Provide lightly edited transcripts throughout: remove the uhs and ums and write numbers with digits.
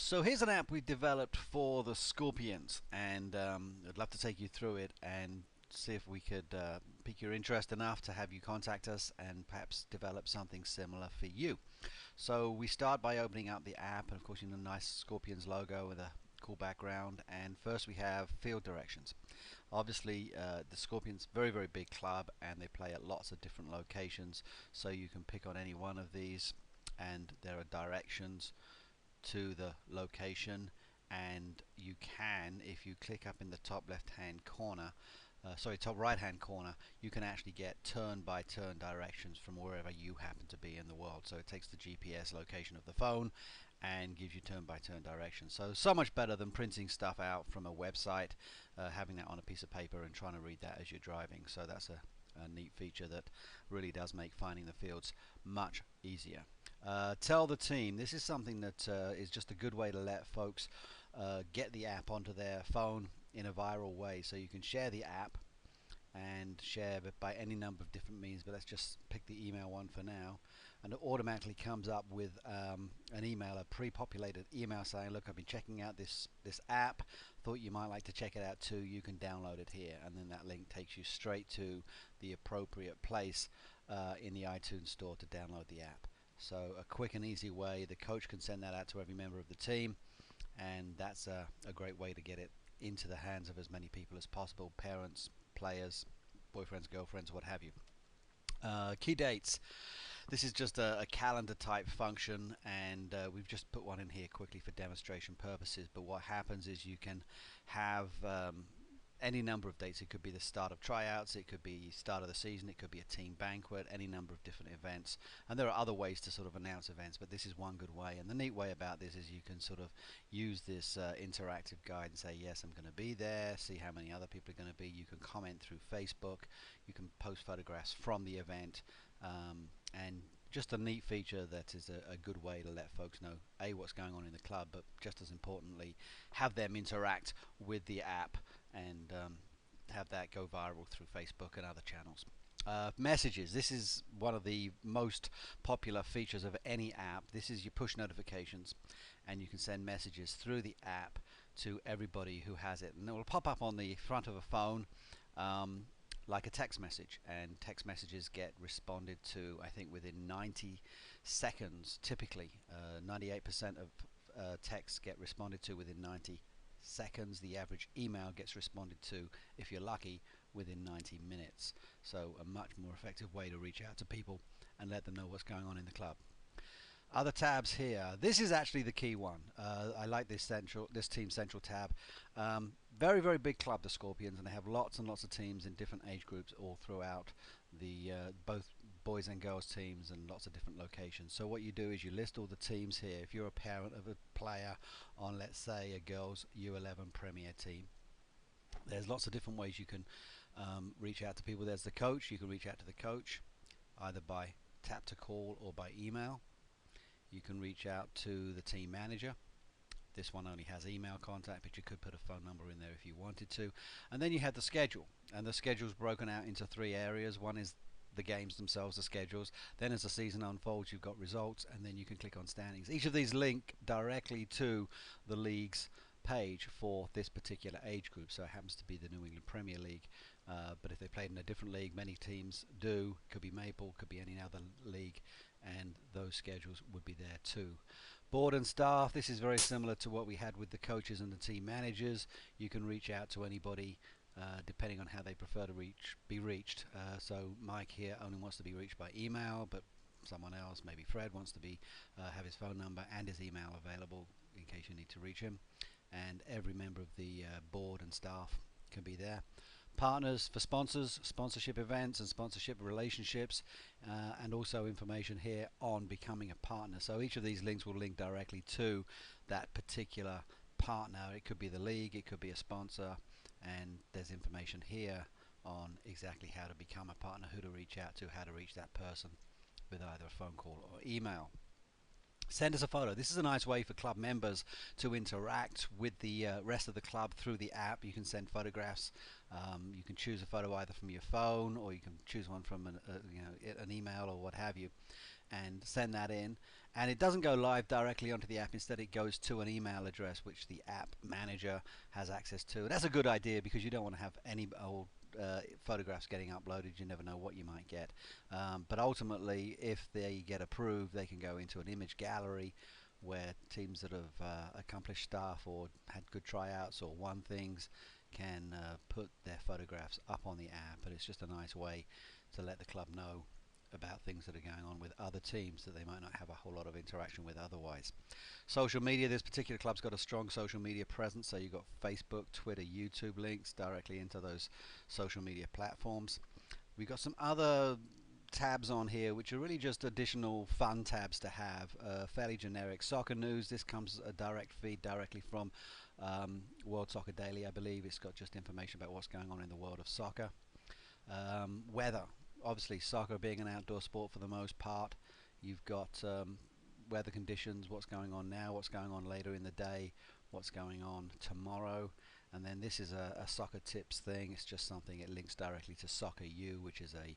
So here's an app we developed for the Scorpions, and I'd love to take you through it and see if we could pique your interest enough to have you contact us and perhaps develop something similar for you. So we start by opening up the app, and of course, a nice Scorpions logo with a cool background. And first we have field directions. Obviously, the Scorpions, very, very big club, and they play at lots of different locations. So you can pick on any one of these, and there are directions to the location, and you can, if you click up in the top left hand corner, top right hand corner, you can actually get turn by turn directions from wherever you happen to be in the world. So it takes the GPS location of the phone and gives you turn by turn directions. So much better than printing stuff out from a website, having that on a piece of paper and trying to read that as you're driving. So that's a neat feature that really does make finding the fields much easier. Tell the team. This is something that is just a good way to let folks get the app onto their phone in a viral way. So you can share the app and share it by any number of different means, but let's just pick the email one for now, and it automatically comes up with an email, a pre-populated email saying, look, I've been checking out this app, thought you might like to check it out too, you can download it here. And then that link takes you straight to the appropriate place in the iTunes store to download the app. So a quick and easy way. The coach can send that out to every member of the team, and that's a great way to get it into the hands of as many people as possible, parents, players, boyfriends, girlfriends, what have you. Key dates. This is just a calendar type function, and we've just put one in here quickly for demonstration purposes. But what happens is you can have any number of dates. It could be the start of tryouts, it could be start of the season, it could be a team banquet, any number of different events. And there are other ways to sort of announce events, but this is one good way. And the neat way about this is you can sort of use this interactive guide and say, yes, I'm going to be there, see how many other people are going to be. You can comment through Facebook, you can post photographs from the event, and just a neat feature that is a good way to let folks know what's going on in the club, but just as importantly, have them interact with the app and have that go viral through Facebook and other channels. Messages. This is one of the most popular features of any app. This is your push notifications, and you can send messages through the app to everybody who has it, and it will pop up on the front of a phone like a text message, and text messages get responded to, I think, within 90 seconds. Typically 98% of texts get responded to within 90 seconds. The average email gets responded to, if you're lucky, within 90 minutes. So a much more effective way to reach out to people and let them know what's going on in the club. Other tabs here. This is actually the key one. I like this team central tab. Very, very big club, the Scorpions, and they have lots and lots of teams in different age groups all throughout the both boys and girls teams, and lots of different locations. So what you do is you list all the teams here. If you're a parent of a player on, let's say, a girls U11 Premier team, there's lots of different ways you can reach out to people. There's the coach. You can reach out to the coach either by tap to call or by email. You can reach out to the team manager. This one only has email contact, but you could put a phone number in there if you wanted to. And then you have the schedule, and the schedule's broken out into three areas. One is the games themselves, the schedules. Then as the season unfolds, you've got results, and then you can click on standings. Each of these link directly to the league's page for this particular age group. So it happens to be the New England Premier League, but if they played in a different league, many teams do. Could be Maple, could be any other league, and those schedules would be there too. Board and staff. This is very similar to what we had with the coaches and the team managers. You can reach out to anybody depending on how they prefer to be reached. So Mike here only wants to be reached by email, but someone else, maybe Fred, wants to be have his phone number and his email available in case you need to reach him. And every member of the board and staff can be there. Partners for sponsors, sponsorship events and sponsorship relationships, and also information here on becoming a partner. So each of these links will link directly to that particular partner. It could be the league, it could be a sponsor, and there's information here on exactly how to become a partner, who to reach out to, how to reach that person with either a phone call or email. Send us a photo. This is a nice way for club members to interact with the rest of the club through the app. You can send photographs. You can choose a photo either from your phone, or you can choose one from an email or what have you, and send that in. And it doesn't go live directly onto the app. Instead, it goes to an email address which the app manager has access to. And that's a good idea because you don't want to have any old photographs getting uploaded. You never know what you might get. But ultimately, if they get approved, they can go into an image gallery where teams that have accomplished stuff or had good tryouts or won things can put their photographs up on the app. And it's just a nice way to let the club know about things that are going on with other teams that they might not have a whole lot of interaction with otherwise. Social media, this particular club's got a strong social media presence, so you've got Facebook, Twitter, YouTube links directly into those social media platforms. We've got some other tabs on here which are really just additional fun tabs to have, fairly generic. Soccer news, this comes a direct feed directly from World Soccer Daily, I believe. It's got just information about what's going on in the world of soccer. Weather, obviously soccer being an outdoor sport for the most part, you've got weather conditions, what's going on now, what's going on later in the day, what's going on tomorrow. And then this is a soccer tips thing. It's just something, it links directly to Soccer U, which is a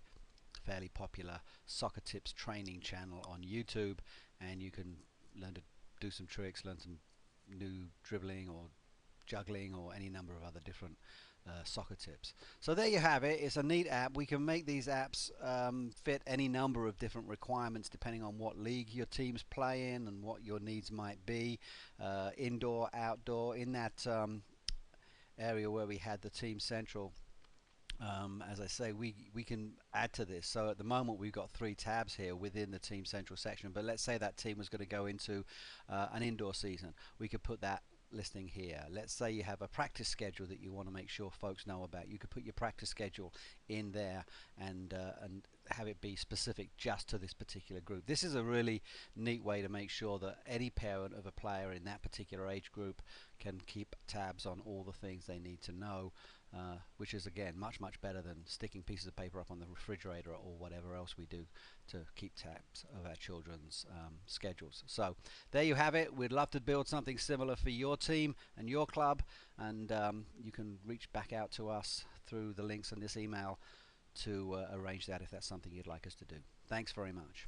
fairly popular soccer tips training channel on YouTube, and you can learn to do some tricks, learn some new dribbling or juggling or any number of other different soccer tips. So there you have it. It's a neat app. We can make these apps fit any number of different requirements depending on what league your teams play in and what your needs might be, indoor, outdoor. In that area where we had the Team Central, as I say, we can add to this. So at the moment we've got 3 tabs here within the Team Central section, but let's say that team was going to go into an indoor season. We could put that listing here. Let's say you have a practice schedule that you want to make sure folks know about. You could put your practice schedule in there and have it be specific just to this particular group. This is a really neat way to make sure that any parent of a player in that particular age group can keep tabs on all the things they need to know, which is again much better than sticking pieces of paper up on the refrigerator or whatever else we do to keep tabs of our children's schedules. So there you have it. We'd love to build something similar for your team and your club, and you can reach back out to us through the links in this email to arrange that if that's something you'd like us to do. Thanks very much.